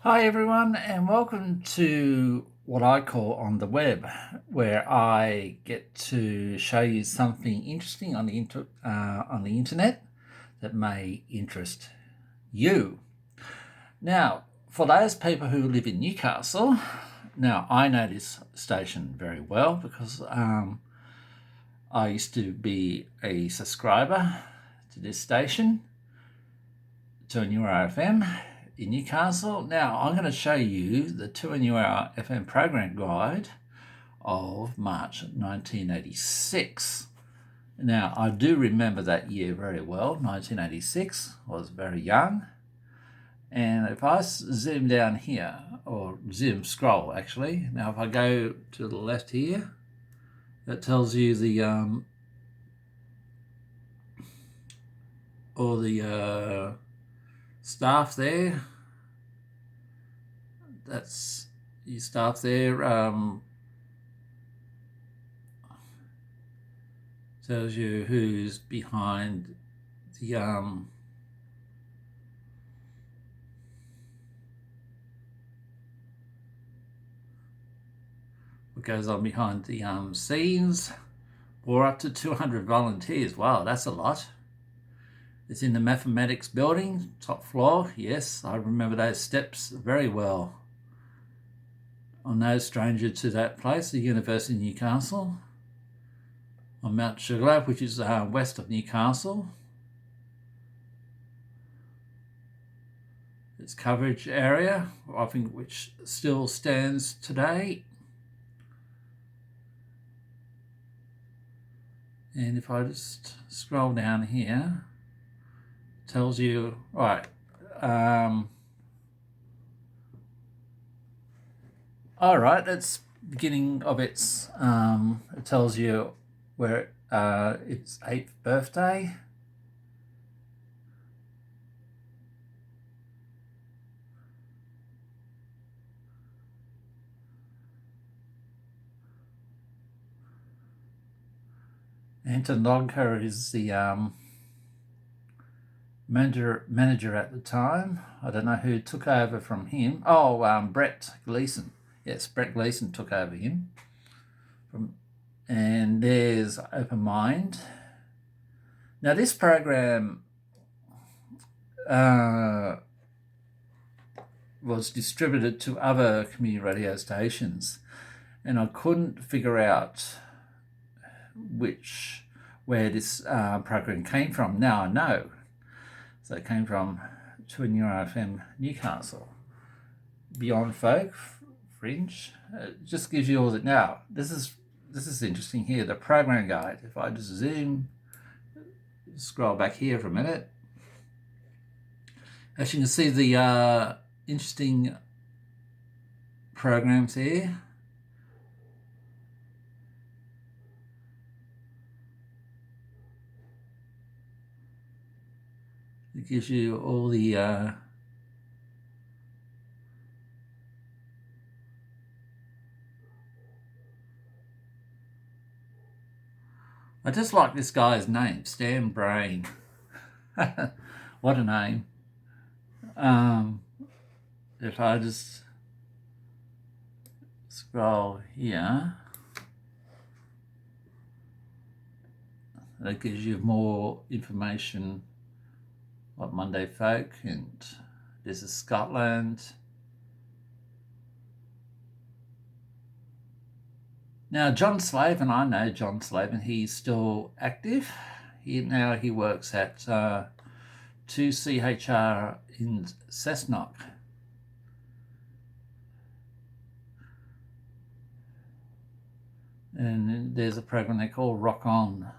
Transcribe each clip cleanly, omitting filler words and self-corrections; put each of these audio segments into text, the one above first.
Hi, everyone, and welcome to what I call On the Web, where I get to show you something interesting on the internet that may interest you. Now, for those people who live in Newcastle, now I know this station very well because I used to be a subscriber to this station, to a newer FM in Newcastle. Now I'm going to show you the 2NUR FM program guide of March 1986. Now I do remember that year very well, 1986. I was very young. And if I zoom down here, or scroll actually, now if I go to the left here, that tells you all the staff there. That's your staff there. Tells you who's behind the what goes on behind the scenes. Or up to 200 volunteers. Wow, that's a lot. It's in the mathematics building, top floor. Yes, I remember those steps very well. I'm no stranger to that place, the University of Newcastle, on Mount Sugarloaf, which is west of Newcastle. Its coverage area, I think, which still stands today. And if I just scroll down here, it tells you, right, all right, it's beginning of its, it tells you where its 8th birthday. Anton Logger is the manager at the time. I don't know who took over from him. Brett Gleeson. Yes, Brett Gleeson took over him. And there's Open Mind. Now this program was distributed to other community radio stations, and I couldn't figure out where this program came from. Now I know. So it came from 2NUR FM Newcastle. Beyond Folk, Fringe. It just gives you all that. Now, this is interesting here, the program guide. If I just scroll back here for a minute. As you can see, the interesting programs here. It gives you all the I just like this guy's name, Stan Brain. What a name. If I just scroll here, that gives you more information like Monday Folk, and this is Scotland. Now, John Slavin, I know John Slavin, he's still active. He works at 2CHR in Cessnock. And there's a program they call Rock On.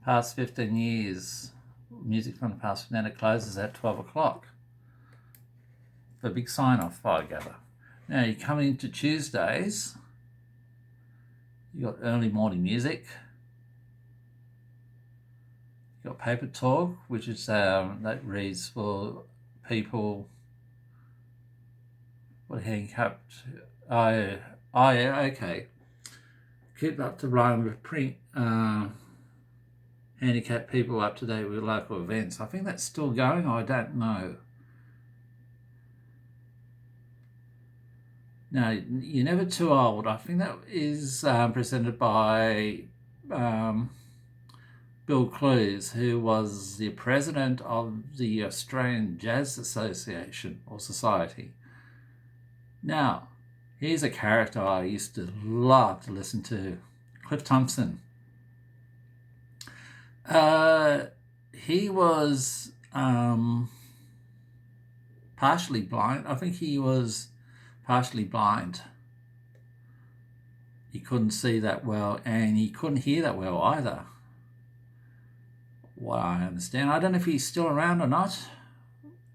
Past 15 years, music from the past, and then it closes at 12 o'clock. The big sign-off, I gather. Now you come into Tuesdays, you got early morning music, you got Paper Talk, which is that reads for people what handicapped. Okay. Keep up to line with print. Handicapped people up to date with local events. I think that's still going. I don't know. Now, You're Never Too Old. I think that is presented by um, Bill Clews, who was the president of the Australian Jazz Association or Society. Now, here's a character I used to love to listen to, Cliff Thompson. He was partially blind. I think he was partially blind. He couldn't see that well, and he couldn't hear that well either. What I understand. I don't know if he's still around or not,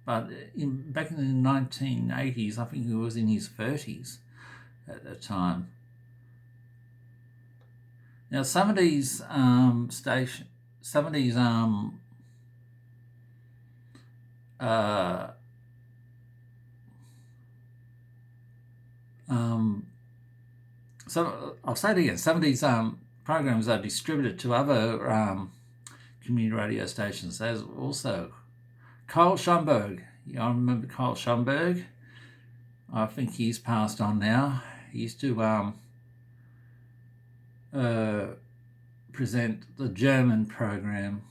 but back in the 1980s, I think he was in his 30s at the time. Now, some of these some of these I'll say it again. Some of these programs are distributed to other community radio stations. There's also Carl Schomburg. I remember Carl Schomburg. I think he's passed on now. He used to present the German program.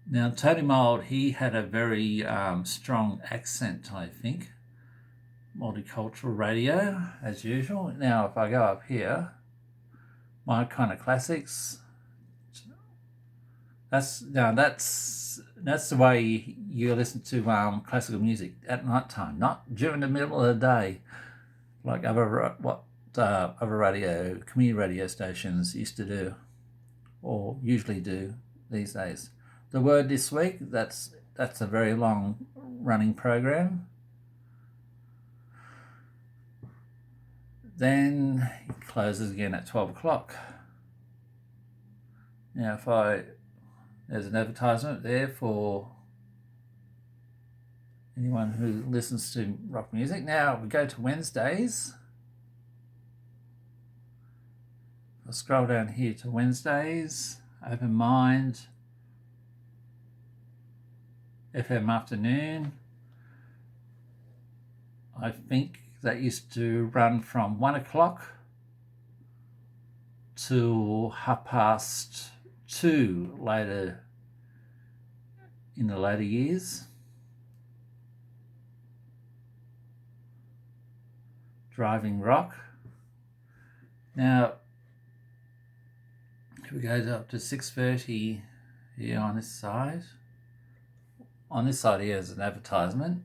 Now, Tony Mould, he had a very strong accent, I think. Multicultural radio, as usual. Now, if I go up here, my kind of classics. That's the way you listen to classical music at night time, not during the middle of the day, like other community radio stations used to do, or usually do these days. The word this week, that's a very long running program. Then it closes again at 12 o'clock. Now, there's an advertisement there for anyone who listens to rock music. Now we go to Wednesdays. I'll scroll down here to Wednesdays. Open Mind. FM Afternoon. I think that used to run from 1 o'clock to 2:30 later in the later years. Driving Rock. Now, if we go up to 6:30 here on this side. On this side here is an advertisement.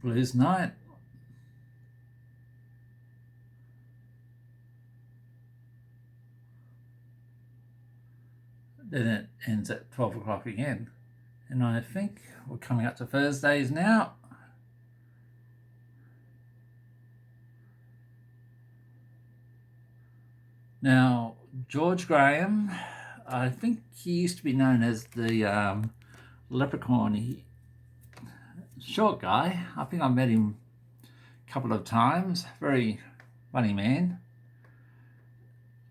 Blues Night. Then it ends at 12 o'clock again. And I think we're coming up to Thursdays now. Now, George Graham, I think he used to be known as the Leprechaun. Short guy. I think I met him a couple of times. Very funny man.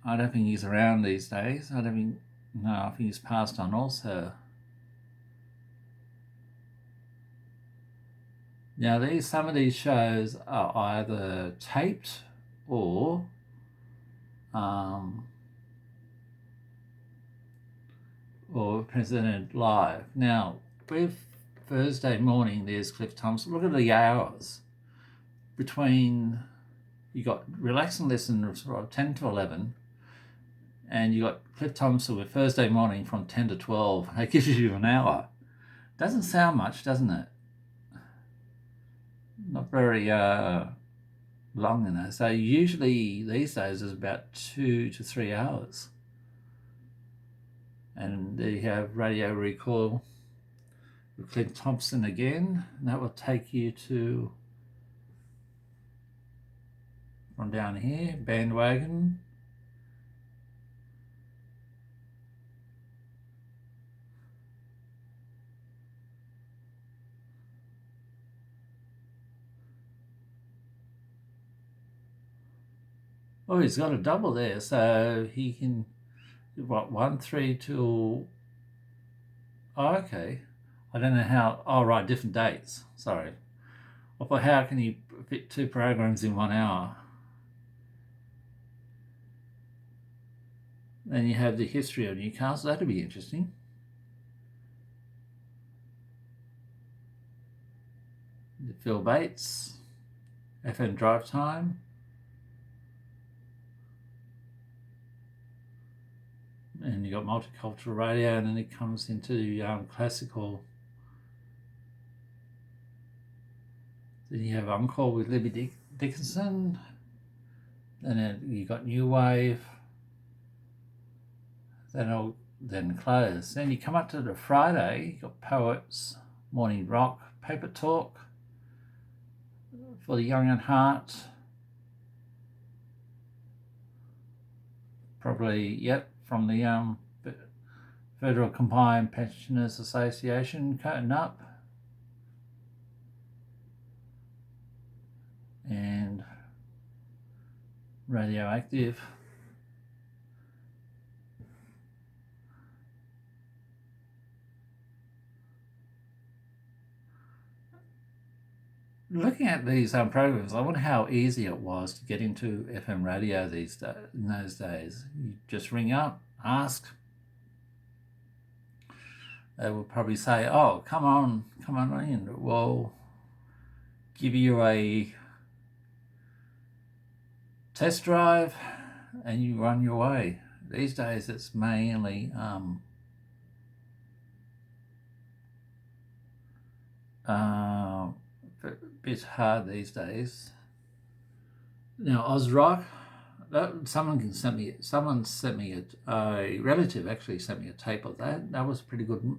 I don't think he's around these days. I think he's passed on also. Now, some of these shows are either taped or presented live. Now, with Thursday morning, there's Cliff Thompson. Look at the hours between. You got Relax and Listen from 10 to 11, and you got Cliff Thompson with Thursday morning from 10 to 12. That gives you an hour. Doesn't sound much, doesn't it? Not very long enough. So usually these days is about 2 to 3 hours. And there you have Radio Recall with Cliff Thompson again. And that will take you to, from down here, Bandwagon. Oh, he's got a double there, so he can what, 1, 3 till... Oh, okay. I don't know how... Oh, right, different dates. Sorry. But how can you fit 2 programs in 1 hour? Then you have the history of Newcastle. That'd be interesting. The Phil Bates, FM Drive Time. And you got multicultural radio, and then it comes into classical. Then you have Encore with Libby Dickinson. Then you got New Wave. Then close. Then you come up to the Friday. You got Poets, Morning Rock, Paper Talk for the young at heart. Probably, yep, from the Federal Combined Pensioners Association, Curtain Up. And Radioactive. Looking at these programs, I wonder how easy it was to get into FM radio in those days. You just ring up, ask. They will probably say, "Oh, come on in. We'll give you a test drive," and you run your way. These days, it's mainly a bit hard these days. Now, Ozrock. Someone sent me a relative actually sent me a tape of that. That was a pretty good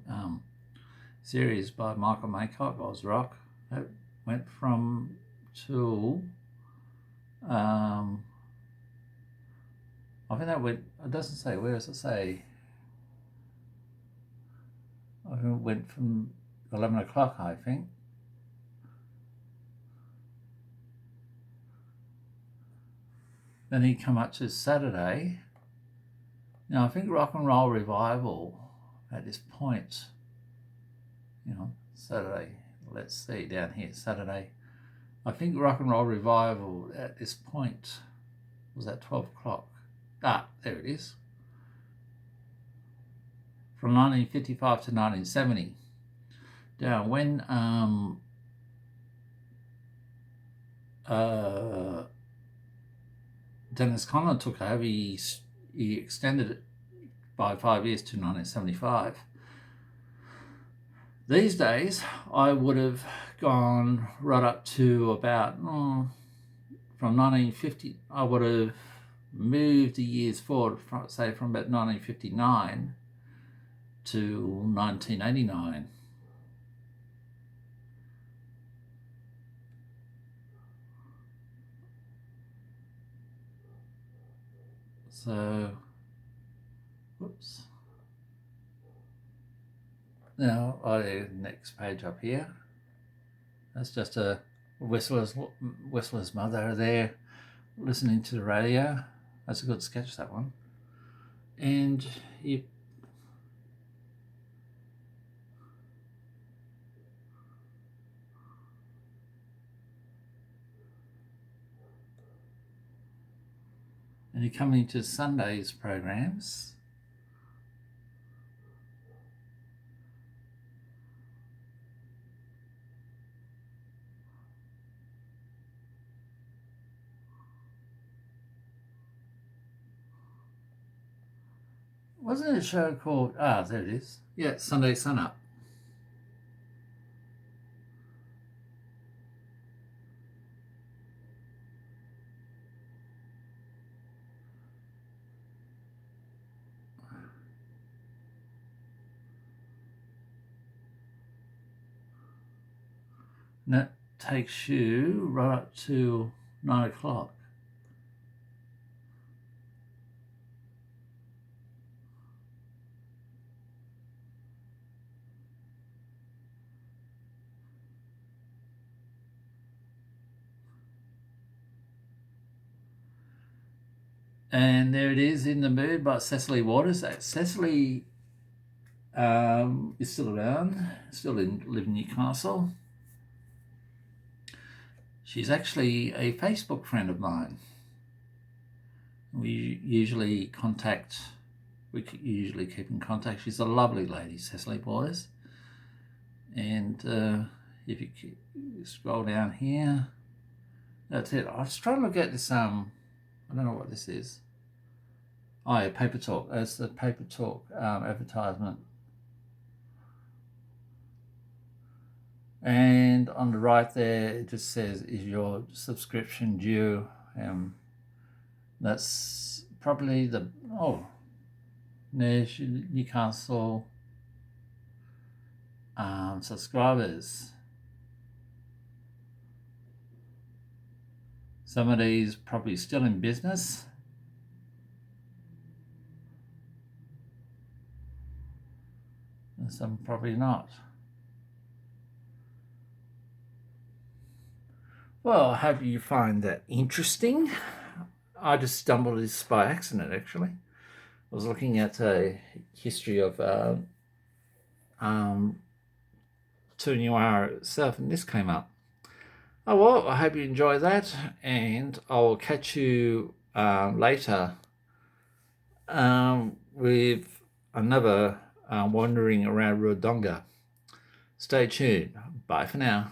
series by Michael Maycock, Ozrock. That went from to I think that went, it doesn't say, where does it say? I think it went from 11 o'clock, I think. Then he come up to Saturday. Now, I think Rock and Roll Revival at this point, Saturday, let's see down here, Saturday. I think Rock and Roll Revival at this point was at 12 o'clock. Ah, there it is. From 1955 to 1970. Now, when Dennis Conlon took over, he extended it by 5 years to 1975. These days, I would have gone right up to about, from 1950, I would have moved the years forward, from about 1959 to 1989. So, whoops. Now, next page up here. That's just a Whistler's mother there listening to the radio. That's a good sketch, that one. And you come into Sunday's programs. Wasn't it a show called, there it is. Yeah, Sunday Sun Up. And that takes you right up to 9 o'clock. And there it is, In the Mood by Cecily Waters. Cecily is still around, live in Newcastle. She's actually a Facebook friend of mine. We usually keep in contact. She's a lovely lady, Cecily Waters. And if you scroll down here, that's it. I was trying to look at this, I don't know what this is. Oh yeah, Paper Talk. That's the Paper Talk advertisement. And on the right there, it just says, is your subscription due? That's probably there's Newcastle subscribers. Some of these probably still in business. And some probably not. Well, I hope you find that interesting. I just stumbled this by accident, actually. I was looking at a history of Tunuara itself, and this came up. Oh well, I hope you enjoy that, and I'll catch you later with another wandering around Wodonga. Stay tuned. Bye for now.